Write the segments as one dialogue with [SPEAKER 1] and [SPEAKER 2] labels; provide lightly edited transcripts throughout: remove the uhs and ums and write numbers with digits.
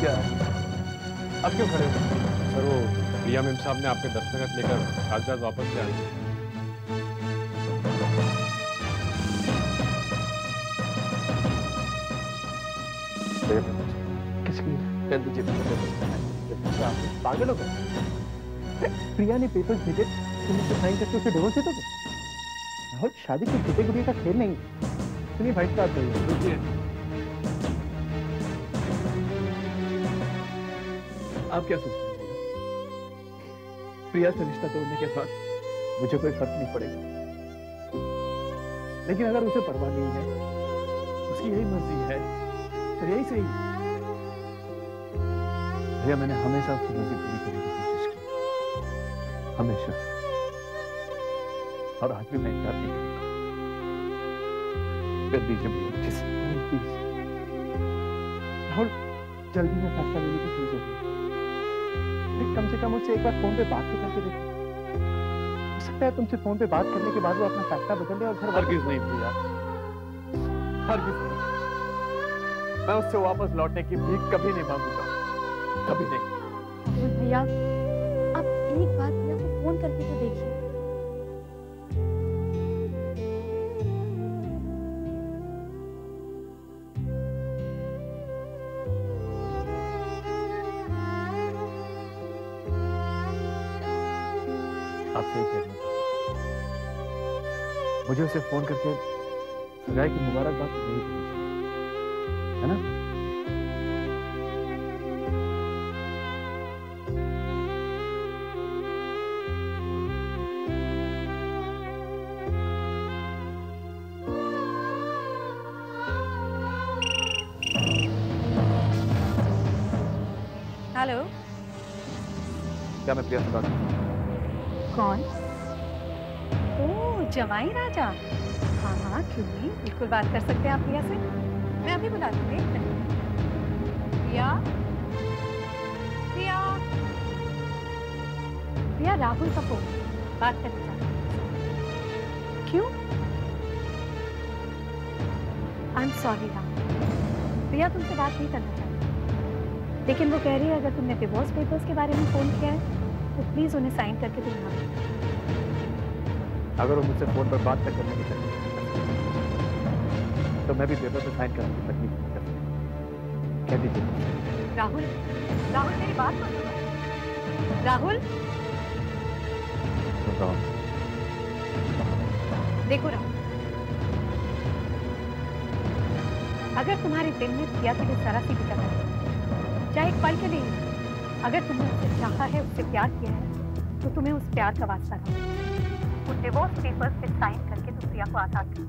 [SPEAKER 1] क्या है? अब क्यों खड़े हो?
[SPEAKER 2] सर वो प्रिया मेम साहब ने आपके दस्तखत लेकर कागजात वापस ले आए।
[SPEAKER 1] किसकी? कह दीजिए मुझे। पागल हो गए? प्रिया ने पेपर्स भेजे, तुम उसे साइन करके उसे डिवोर्स दे दोगे? राहुल, शादी कोई छोटे गुड़िया का खेल नहीं। सुनिए भाई साहब, रुकिए। आप क्या सोचते हैं? प्रिया से रिश्ता तोड़ने के बाद मुझे कोई फर्क नहीं पड़ेगा, लेकिन अगर उसे परवाह नहीं है, उसकी यही मर्जी है, तो यही सही। भैया, मैंने हमेशा उसकी मर्जी पूरी करने की कोशिश की, हमेशा, और आज भी मैं इनकार नहीं करूंगा। कर दीजिए भैया, प्लीज। राहुल, जल्दी में फैसला लेने की कोई जरूरत नहीं, लेकिन कम से कम उससे एक बार फोन पे बात तो करके देखो। हो सकता है तुमसे फोन पे बात करने के बाद वो अपना फैसला बदल दे और घर। हरगिज़ नहीं भैया, हरगिज़ नहीं। मैं उससे वापस लौटने की भीख कभी नहीं मांगूंगा, कभी नहीं।
[SPEAKER 3] भैया, आप एक बार भैया को फोन करके तो देखिए।
[SPEAKER 1] आप सही कह रहे हैं, मुझे उसे फोन करके सगाई की मुबारकबाद नहीं देनी चाहिए, है ना?
[SPEAKER 3] हेलो,
[SPEAKER 1] क्या मैं प्रिया से बात करूं?
[SPEAKER 3] कौन? ओह, जवाई राजा। हाँ हाँ, क्यों नहीं, बिल्कुल बात कर सकते हैं आप प्रिया से। मैं अभी बुला दूंगी, एक मिनट। प्रिया, प्रिया, प्रिया, राहुल का फोन, बात करना चाहती हूँ। क्यों? आई एम सॉरी राहुल, प्रिया तुमसे बात नहीं करना चाहती, लेकिन वो कह रही है अगर तुमने डिवोर्स पेपर्स के बारे में फोन किया है तो प्लीज उन्हें साइन करके दिलवा दो।
[SPEAKER 1] अगर वो मुझसे फोन पर बात तक करने की तकलीफ तो मैं भी पेपर पर साइन करने की तकलीफ नहीं कर सकता। कह दीजिए।
[SPEAKER 3] राहुल, राहुल मेरी बात तो सुनो। राहुल, देखो राहुल, अगर तुम्हारे दिल में प्रिया के लिए जरा सी भी जगह है, चाहे एक पल के लिए, अगर तुमने उससे चाहा है, उससे प्यार किया है, तो तुम्हें उस प्यार का वास्ता रहो। वो डिवोर्स पेपर्स पे साइन करके तुम प्रिया को आजाद करो।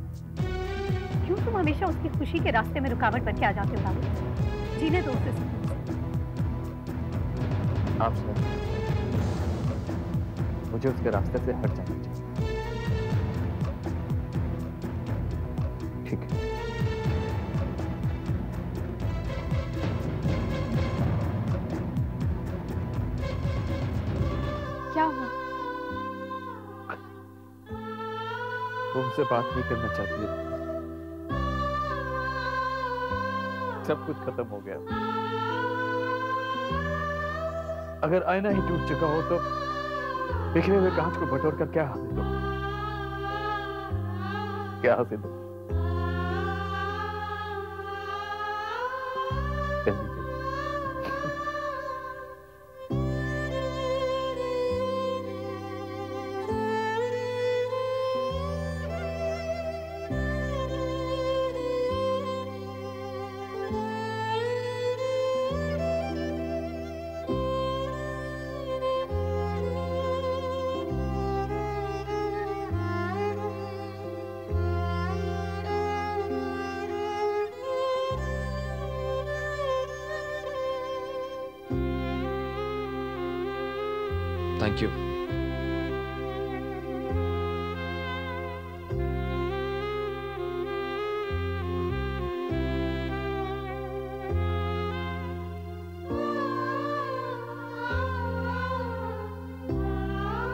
[SPEAKER 3] क्यों तुम हमेशा उसकी खुशी के रास्ते में रुकावट बन के आ जाते हो राहुल? जीने दो उसे सुकून से।
[SPEAKER 1] आप समझ, मुझे उसके रास्ते से हट जाना चाहिए। ठीक है।
[SPEAKER 3] क्या हुआ?
[SPEAKER 1] वो मुझसे बात नहीं करना चाहती है। सब कुछ खत्म हो गया। अगर आईना ही टूट चुका हो तो बिखरे हुए कांच को बटोर कर क्या हासिल हो? क्या हासिल हो?
[SPEAKER 2] Thank you.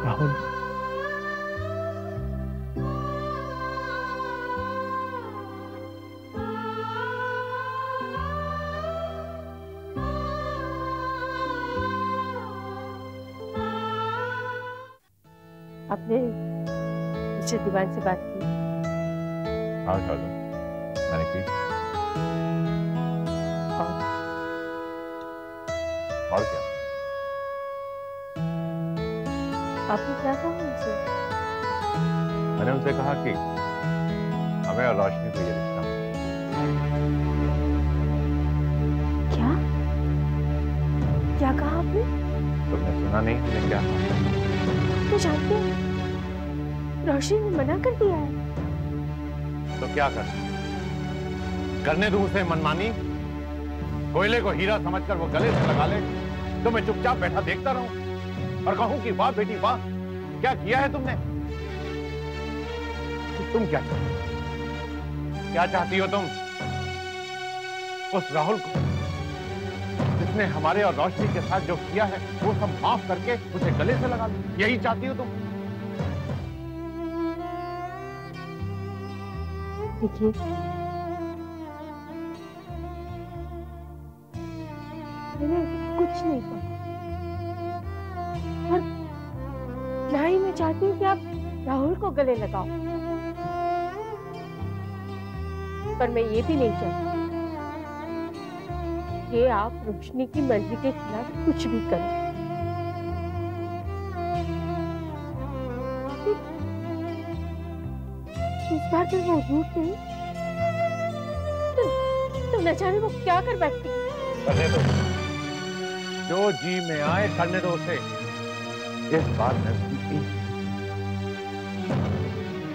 [SPEAKER 1] राहुल,
[SPEAKER 4] आपने मिस्टर दीवान से बात की?
[SPEAKER 5] हाँ शाहजहां, मैंने की। और क्या?
[SPEAKER 4] आपने क्या कहा उनसे?
[SPEAKER 5] मैंने उनसे कहा कि हमें और रोशनी को ये रिश्ता।
[SPEAKER 4] क्या क्या कहा आपने?
[SPEAKER 5] तुमने सुना नहीं? तुमने क्या कहा?
[SPEAKER 4] तो जानते हैं रोशनी ने मना कर दिया है।
[SPEAKER 5] तो क्या कर? करने दूं उसे मनमानी? कोयले को हीरा समझकर वो गले से लगा ले तो मैं चुपचाप बैठा देखता रहूं और कहूं कि वाह बेटी वाह, क्या किया है तुमने? तुम क्या चाहती हो? क्या चाहती हो तुम? उस राहुल को जिसने हमारे और रोशनी के साथ जो किया है वो सब माफ करके उसे गले से लगा लो, यही चाहती हो तुम?
[SPEAKER 4] देखिए, मैंने कुछ नहीं कहा और ना ही मैं चाहती हूँ कि आप राहुल को गले लगाओ, पर मैं ये भी नहीं चाहती कि आप रोशनी की मर्जी के खिलाफ कुछ भी करें। इस बार तो वो रूठ नहीं तो न जाने वो क्या कर बैठती है।
[SPEAKER 5] करने दो, जो जी में आए करने दो उसे। इस बार मैं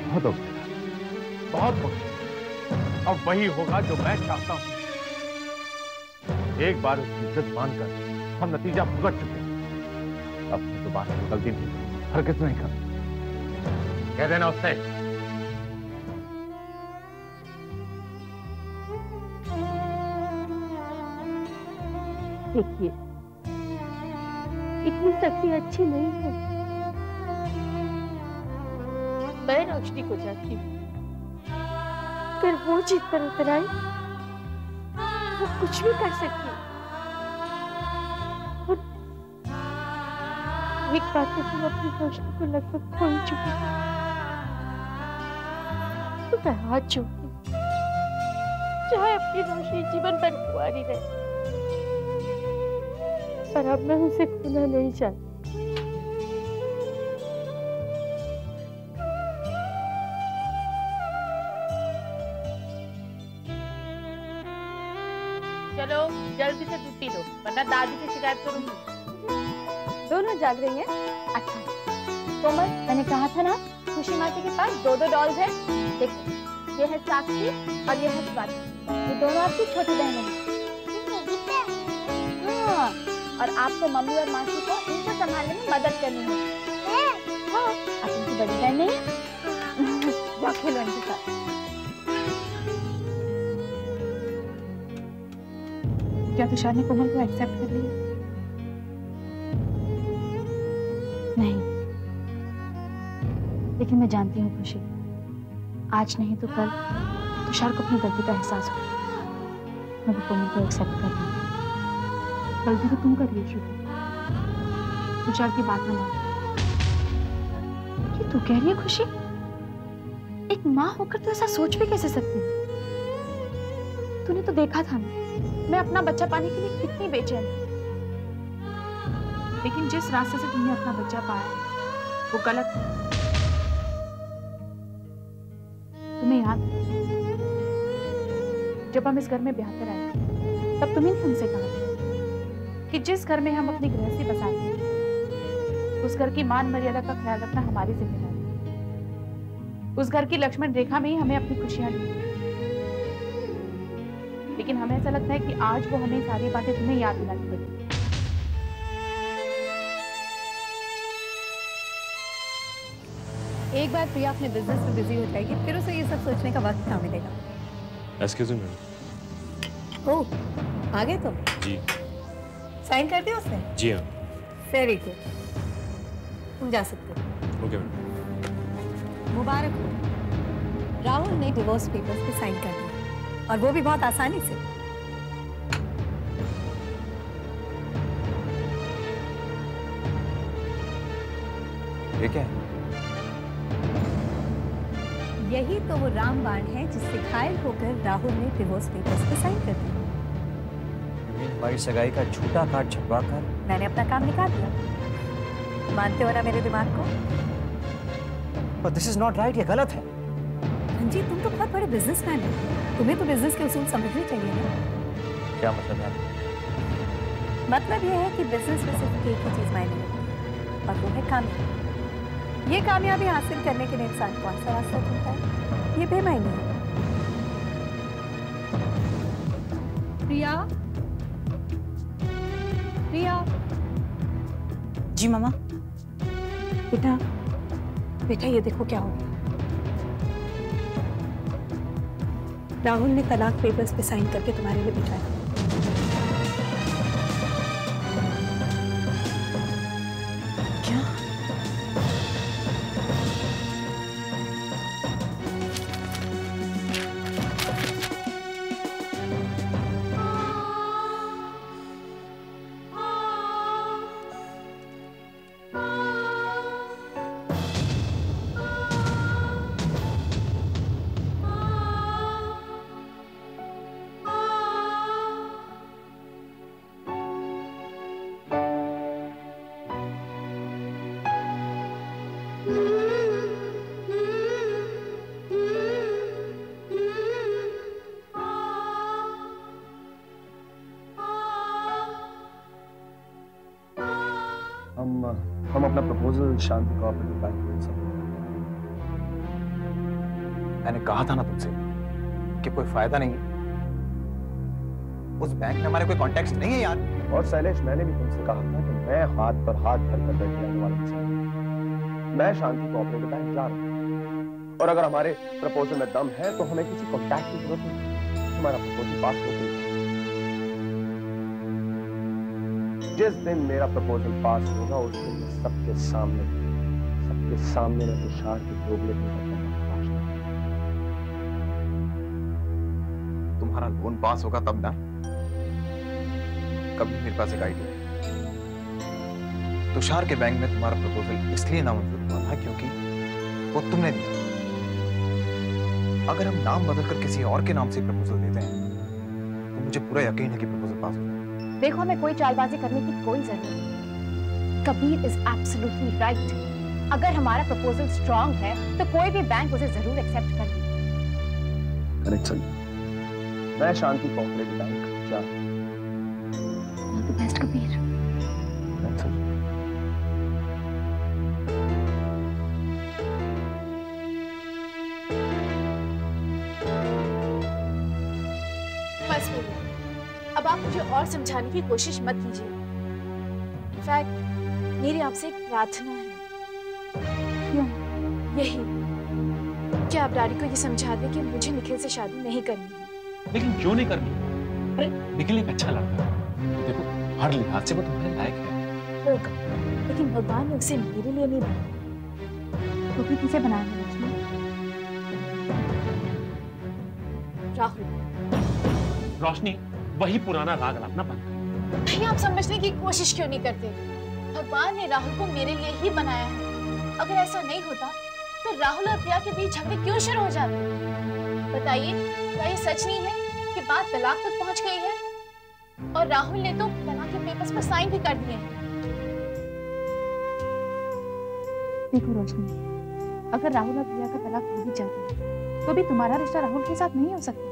[SPEAKER 5] बहुत हो गया, बहुत हो गया। अब वही होगा जो मैं चाहता हूं। एक बार उसकी इज्जत मानकर हम नतीजा भुगत चुके हैं। अब तो दोबारा गलती नहीं, हरगिज़ नहीं कर। कह देना उससे।
[SPEAKER 4] देखिए, इतनी सख्ती अच्छी नहीं है। मैं रोशनी को चाहती हूँ, अगर वो जिद पर उतर आई वो कुछ भी कर सकती है। और एक बात तो तुम अपनी रोशनी को लगभग खो ही चुकी हो। तो मैं हाथ जोड़ती हूँ, चाहे अपनी रोशनी जीवन भर कुंवारी रहे, पर अब मैं उसे खोना नहीं चाहती।
[SPEAKER 6] चलो जल्दी से छुट्टी दो, वरना दादी से शिकायत करूंगी।
[SPEAKER 7] दोनों जाग रही हैं? अच्छा कोमल, मैंने कहा था ना खुशी मासी के पास 2-2 डॉल्स हैं। देखो, ये है साक्षी और ये है स्वाति। ये दोनों आपकी छोटी बहनें हैं। हाँ, और आपको मम्मी और मासी को इनको संभालने में मदद करनी है। हाँ, आप इनकी बड़ी बहन नहीं है? जाओ खेलो इनके साथ।
[SPEAKER 3] क्या तुषार ने कोमल को एक्सेप्ट कर लिया?
[SPEAKER 7] नहीं, लेकिन मैं जानती हूँ खुशी, आज नहीं तो कल तुषार को अपनी गलती का एहसास हो। मैं भी कोमल को एक्सेप्ट कर लूँगी।
[SPEAKER 3] गलती तो तुम कर रही हो, तुषार की बात ना मान।
[SPEAKER 7] ये तू कह रही है खुशी? एक माँ होकर तो ऐसा सोच भी कैसे सकती है? तूने तो देखा था ना, मैं अपना बच्चा पाने के लिए कितनी बेचैन थी।
[SPEAKER 3] लेकिन जिस रास्ते से तुमने अपना बच्चा पाया है वो गलत है। तुम्हें याद है जब हम इस घर में ब्याह कर आए तब तुम्हें हमसे कहा था कि जिस घर में हम अपनी गृहस्थी बसाते हैं उस घर की मान मर्यादा का ख्याल रखना हमारी जिम्मेदारी है। उस घर की लक्ष्मण रेखा में ही हमें अपनी खुशियां ली। लेकिन हमें ऐसा लगता है कि आज वो हमें सारी बातें तुम्हें याद दिलानी पड़ी। एक बार प्रिया अपने बिजनेस में बिजी हो जाएगी, फिर उसे ये सब सोचने का वक्त कहाँ मिलेगा।
[SPEAKER 2] Excuse me madam.
[SPEAKER 3] ओह, आ गए तुम?
[SPEAKER 2] जी।
[SPEAKER 3] साइन कर दिया उसने?
[SPEAKER 2] जी हाँ।
[SPEAKER 3] वेरी गुड, तुम जा सकते हो।
[SPEAKER 2] Okay madam.
[SPEAKER 3] मुबारक हो, राहुल ने डिवोर्स पेपर्स पे साइन कर दिया, और वो भी बहुत आसानी से।
[SPEAKER 1] ये क्या है?
[SPEAKER 3] यही तो वो रामबाण है जिससे घायल होकर राहुल ने डिवोर्स पेपर्स पे साइन कर दिए।
[SPEAKER 8] हमारी सगाई का झूठा कार्ड छपवा कर
[SPEAKER 3] मैंने अपना काम निकाल दिया। मानते हो ना मेरे दिमाग को?
[SPEAKER 8] पर दिस इज नॉट राइट, ये गलत है।
[SPEAKER 3] रंजीत, तुम तो बहुत बड़े बिजनेसमैन हो, तुम्हें तो बिजनेस के उसूल समझने चाहिए ना।
[SPEAKER 8] क्या मतलब है?
[SPEAKER 3] मतलब यह है कि बिजनेस में सिर्फ एक ही चीज मायने रखती है और वो है कामयाबी। ये कामयाबी हासिल करने के लिए इंसान कौन सा रास्ता चुनता है, ये बेमायने है। प्रिया, प्रिया।
[SPEAKER 7] जी मामा।
[SPEAKER 3] बेटा, बेटा ये देखो क्या हो गया। राहुल ने तलाक पेपर्स पे साइन करके तुम्हारे लिए बिठाया।
[SPEAKER 7] क्या?
[SPEAKER 1] हम अपना प्रपोजल शांति कोऑपरेटिव बैंक में सबमिट करेंगे।
[SPEAKER 8] मैंने कहा था ना तुमसे कि कोई फायदा नहीं, उस बैंक में हमारे कोई कॉन्टेक्ट नहीं है यार।
[SPEAKER 1] और शैलेश, मैंने भी तुमसे कहा था कि मैं हाथ पर हाथ धरकर बैठ जाने वाला इंसान। मैं शांति कोऑपरेटिव बैंक जा रहा हूँ और अगर हमारे प्रपोजल में दम है तो हमें किसी कॉन्टैक्ट की जरूरत नहीं। हमारा प्रपोजल पास हो गया। जिस दिन मेरा प्रपोजल पास होगा उस दिन मैं सबके सामने मैं तुषार के दोगले
[SPEAKER 8] तुम्हारा लोन पास होगा तब ना। कभी मेरे पास एक आइडिया है। तुषार के बैंक में तुम्हारा प्रपोजल इसलिए नामंजूर हुआ था क्योंकि वो तुमने दिया। अगर हम नाम बदलकर किसी और के नाम से प्रपोजल देते हैं तो मुझे पूरा यकीन है कि प्रपोजल पास होगा।
[SPEAKER 7] देखो, हमें कोई चालबाजी करने की कोई जरूरत नहीं। Kabir is absolutely right. अगर हमारा प्रपोजल स्ट्रांग है तो कोई भी बैंक उसे जरूर एक्सेप्ट कर लेगा।
[SPEAKER 1] Correct sir. मैं शांति कोऑपरेटिव बैंक जा रहा हूं।
[SPEAKER 7] All the best Kabir.
[SPEAKER 4] बस हो गया। अब आप मुझे और समझाने की कोशिश मत कीजिए। इनफैक्ट मेरी आपसे एक प्रार्थना है।
[SPEAKER 7] क्यों?
[SPEAKER 4] यही कि आप डैडी को ये समझा दें कि मुझे निखिल से शादी नहीं करनी है।
[SPEAKER 2] लेकिन क्यों नहीं करनी? अरे निखिल एक अच्छा लड़का है, देखो हर लिहाज से वो तुम्हारे लायक है।
[SPEAKER 4] होगा, लेकिन भगवान ने उसे मेरे लिए नहीं बनाया।
[SPEAKER 7] तो फिर किसे बनाया रोशनी?
[SPEAKER 4] राहुल।
[SPEAKER 2] रोशनी, वही पुराना राग अलापना बंद।
[SPEAKER 4] भैया, आप समझने की कोशिश क्यों नहीं करते? भगवान ने राहुल को मेरे लिए ही बनाया है। अगर ऐसा नहीं होता तो राहुल और प्रिया के बीच झगड़े क्यों शुरू हो जाते? बताइए, क्या ये सच नहीं है कि बात तलाक तक पहुंच गई है? और राहुल ने तो तलाक के पेपर्स पर साइन भी कर दिए हैं।
[SPEAKER 7] देखो रोशनी, अगर राहुल और प्रिया का तलाक हो भी जाता है तो भी तुम्हारा रिश्ता राहुल के साथ नहीं हो सकता।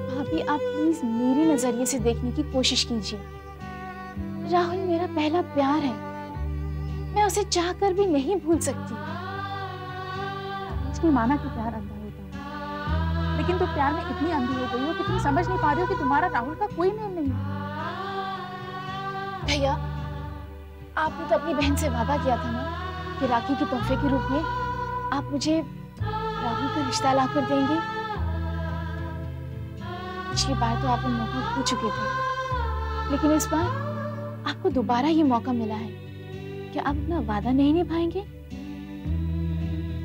[SPEAKER 4] भाभी, आप प्लीज मेरे नजरिए से देखने की कोशिश कीजिए। राहुल मेरा पहला प्यार है। मैं उसे चाहकर भी नहीं भूल सकती।
[SPEAKER 7] उसने माना कि प्यार अंधा होता है, लेकिन तुम प्यार में इतनी अंधी हो गई हो कि तुम समझ नहीं पा रही हो कि तुम्हारा राहुल का कोई मेल नहीं है।
[SPEAKER 4] भैया, आपने तो अपनी बहन से वादा किया था ना कि राखी के तोहफे के रूप में आप मुझे राहुल का रिश्ता ला कर देंगे। पिछली बार तो आप मौका खो चुके थे, लेकिन इस बार आपको दोबारा ये मौका मिला है। क्या आप अपना वादा नहीं निभाएंगे?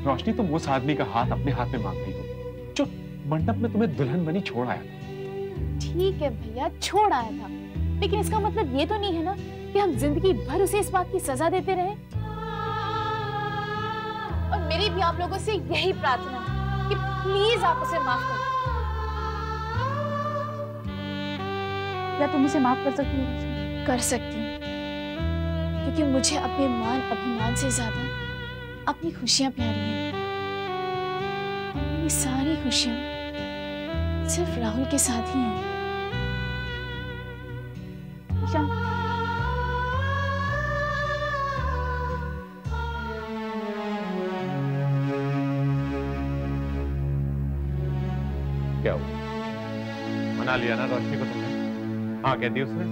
[SPEAKER 2] रोशनी, तुम उस आदमी का हाथ अपने हाथ में मांग रही हो जो मंडप में तुम्हें दुल्हन बनी छोड़ आया था।
[SPEAKER 4] ठीक है भैया, छोड़ आया था, लेकिन इसका मतलब ये तो नहीं है ना कि हम जिंदगी भर उसे इस बात की सजा देते रहे। और मेरी भी आप लोगों से यही प्रार्थना है कि प्लीज आप उसे माफ कर दो।
[SPEAKER 7] क्या तुम उसे माफ कर सकती हो?
[SPEAKER 4] कर सकती हूँ, क्योंकि मुझे अपने मान अभिमान से ज्यादा अपनी खुशियां प्यारी हैं। मेरी सारी खुशियां सिर्फ राहुल के साथ ही हैं।
[SPEAKER 7] ईशान,
[SPEAKER 5] क्या हुआ? मना लिया ना रोशनी को तुमने? हाँ कहती उसने।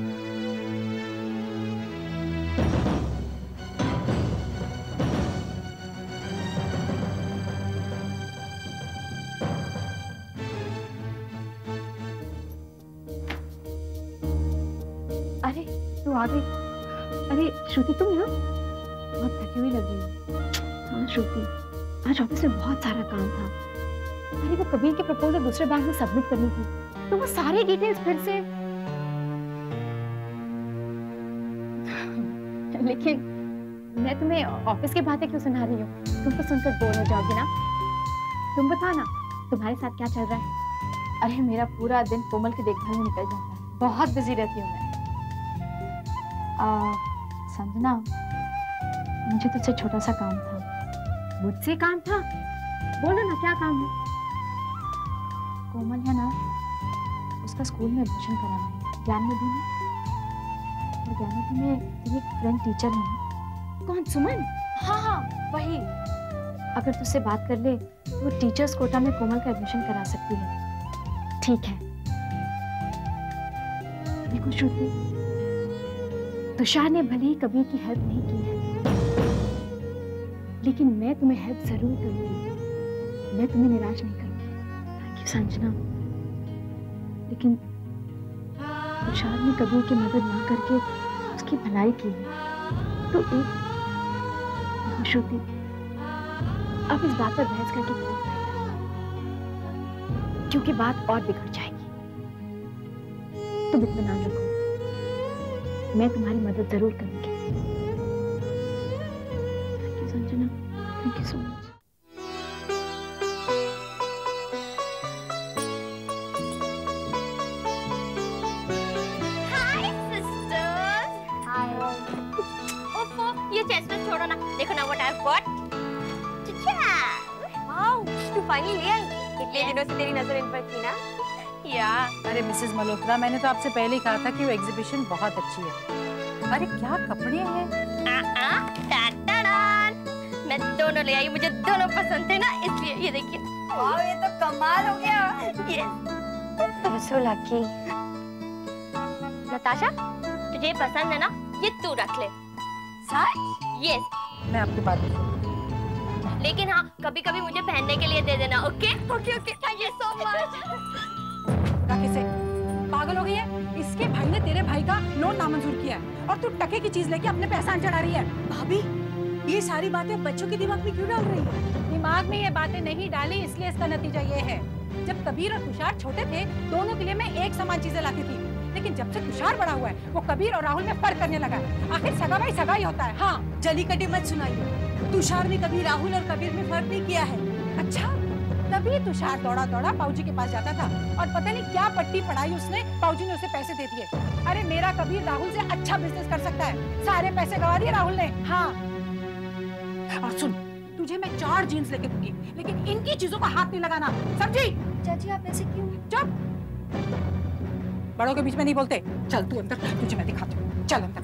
[SPEAKER 3] अरे तू आ गई। अरे श्रुति तुम यहाँ? बहुत थकी हुई लग रही हो। हाँ श्रुति, आज ऑफिस में बहुत सारा काम था। अरे वो कबीर के प्रपोजल दूसरे बैंक में सबमिट करनी थी, तो वो सारे डिटेल्स फिर से। लेकिन मैं तुम्हें ऑफिस की बातें क्यों सुना रही हूँ? तुम तो सुनकर बोर हो जाओगे ना। तुम बताओ ना, तुम्हारे साथ क्या चल रहा है? अरे मेरा पूरा दिन कोमल की देखभाल में निकल जाता है, बहुत बिजी रहती हूँ मैं। संजना, मुझे तुझसे छोटा सा काम था। मुझसे काम था? बोलो ना, क्या काम है? कोमल है ना, उसका स्कूल में एडमिशन कराना है, ज्ञाननिधि में। और ज्ञाननिधि में तेरी एक फ्रेंड टीचर है ना? कौन, सुमन? हाँ हाँ वही। अगर तुझसे बात कर ले तो वो टीचर्स कोटा में कोमल का एडमिशन करा सकती है। ठीक है। देखो श्रुति, तुषार ने भले ही कबीर की हेल्प नहीं की है, लेकिन मैं तुम्हें हेल्प जरूर करूंगी। मैं तुम्हें निराश नहीं करूंगी। Thank you Sanjana. लेकिन तुषार ने कबीर की मदद ना करके उसकी भलाई की है, तो एक श्रुति, अब इस बात पर बहस करके कोई फायदा नहीं, क्योंकि बात और बिगड़ जाएगी। तुम इत्मीनान रखो, मैं तुम्हारी मदद जरूर करूंगी। Thank you Sanjana, thank you so much.
[SPEAKER 9] ये चेस्टनट छोड़ो ना, देखो ना what I have got. Wow, तू फाइनली ले आई। कितने दिनों से तेरी नजर इन पर थी ना? या
[SPEAKER 6] अरे मिसेस मल्होत्रा, मैंने तो आपसे पहले ही कहा था कि वो एग्जीबिशन बहुत अच्छी है। अरे क्या कपड़े हैं।
[SPEAKER 9] मैं दोनों ले आई, मुझे दोनों पसंद थे ना, इसलिए ये देखिए। वाओ, ये तो कमाल हो गया। Yes, so lucky. नताशा, तुझे पसंद है ना, ये तू रख ले। सच? यस।
[SPEAKER 6] मैं आपकी बात
[SPEAKER 9] लेकिन हाँ, कभी कभी मुझे पहनने के लिए दे देना। Okay okay okay, thank you so much.
[SPEAKER 6] किसे पागल हो गई है? इसके भाई ने तेरे भाई का लोन नामंजूर किया है और तू टके की चीज लेके अपने पैसा चढ़ा रही है।
[SPEAKER 10] भाभी, ये सारी बातें बच्चों के दिमाग में क्यों डाल रही है?
[SPEAKER 6] दिमाग में ये बातें नहीं डाली, इसलिए इसका नतीजा ये है। जब कबीर और तुषार छोटे थे, दोनों के लिए मैं एक समान चीजें लाती थी, लेकिन जब से तुषार बड़ा हुआ है, वो कबीर और राहुल में फर्क करने लगा है। आखिर सगा भाई सगा ही होता है।
[SPEAKER 10] हाँ, जली कटी मत सुनाइए। तुषार ने कभी राहुल और कबीर में फर्क नहीं किया है।
[SPEAKER 6] अच्छा, तभी तुषार दौड़ा दौड़ा पाऊजी के पास जाता था और पता नहीं क्या पट्टी पढ़ाई उसने, पाऊजी ने उसे पैसे दे दिए। अरे मेरा कबीर राहुल से अच्छा बिजनेस कर सकता है, सारे पैसे गवा दिए राहुल ने। हाँ, और सुन, तुझे मैं 4 जीन्स लेके दूंगी, लेकिन इनकी चीजों का हाथ नहीं लगाना, समझी?
[SPEAKER 9] चाची, आप ऐसे क्यों?
[SPEAKER 6] चुप, बड़ों के बीच में नहीं बोलते। चल तू अंदर, तुझे मैं दिखाती हूँ। चल अंदर।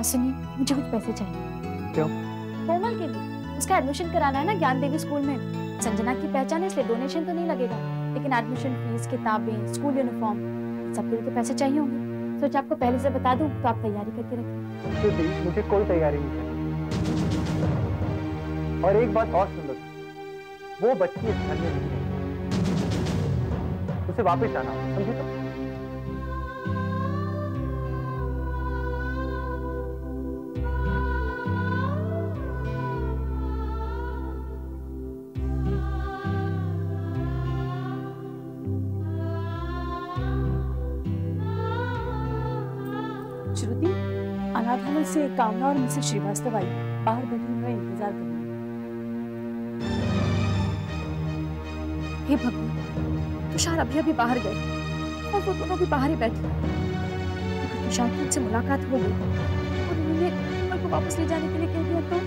[SPEAKER 3] सुनिए, मुझे कुछ पैसे चाहिए।
[SPEAKER 8] क्यों?
[SPEAKER 3] कोमल के लिए, उसका एडमिशन कराना है ना ज्ञान देवी स्कूल में। संजना की पहचान है, इसलिए डोनेशन तो नहीं लगेगा, लेकिन एडमिशन फीस, किताबें, स्कूल यूनिफॉर्म, सबके लिए तो पैसे चाहिए होंगे। सोचा आपको पहले से बता दूं, तो आप तैयारी करके रखें।
[SPEAKER 1] मुझे कोई तैयारी नहीं है। और एक बात और सुन लो, वो बच्ची इस घर में नहीं है, उसे वापस आना, समझे? तो
[SPEAKER 10] धवल से कामना और मिसेस श्रीवास्तव आई, बाहर बेडरूम में इंतजार कर रही है।
[SPEAKER 7] हे भगवान, तुषार अभी अभी बाहर गए और वो दोनों भी बाहर ही बैठे। अगर तुषार की उनसे मुलाकात हो गई और उन्होंने कमल को वापस ले जाने के लिए कह दिया तो